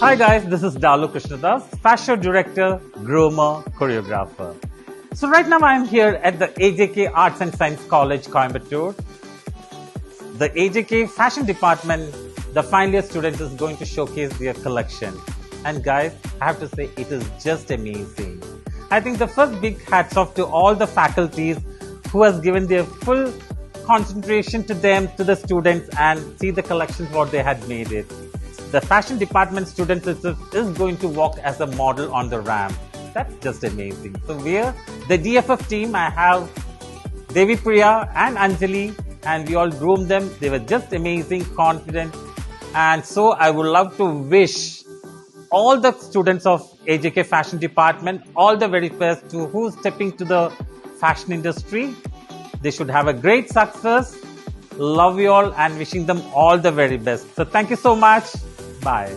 Hi guys, this is Dalu Krishnadas, Fashion Director, Groomer, Choreographer. So right now I am here at the AJK Arts and Science College, Coimbatore. The AJK Fashion Department, the final year students is going to showcase their collection. And guys, I have to say it is just amazing. I think the first big hats off to all the faculties who has given their full concentration to them, to the students, and see the collections what they had made it. The fashion department students is going to walk as a model on the ramp. That's just amazing. So we're the DFF team. I have Devi Priya and Anjali, and we all groomed them. They were just amazing, confident. And so I would love to wish all the students of AJK Fashion Department all the very best to who's stepping to the fashion industry. They should have a great success. Love you all and wishing them all the very best. So thank you so much. Bye.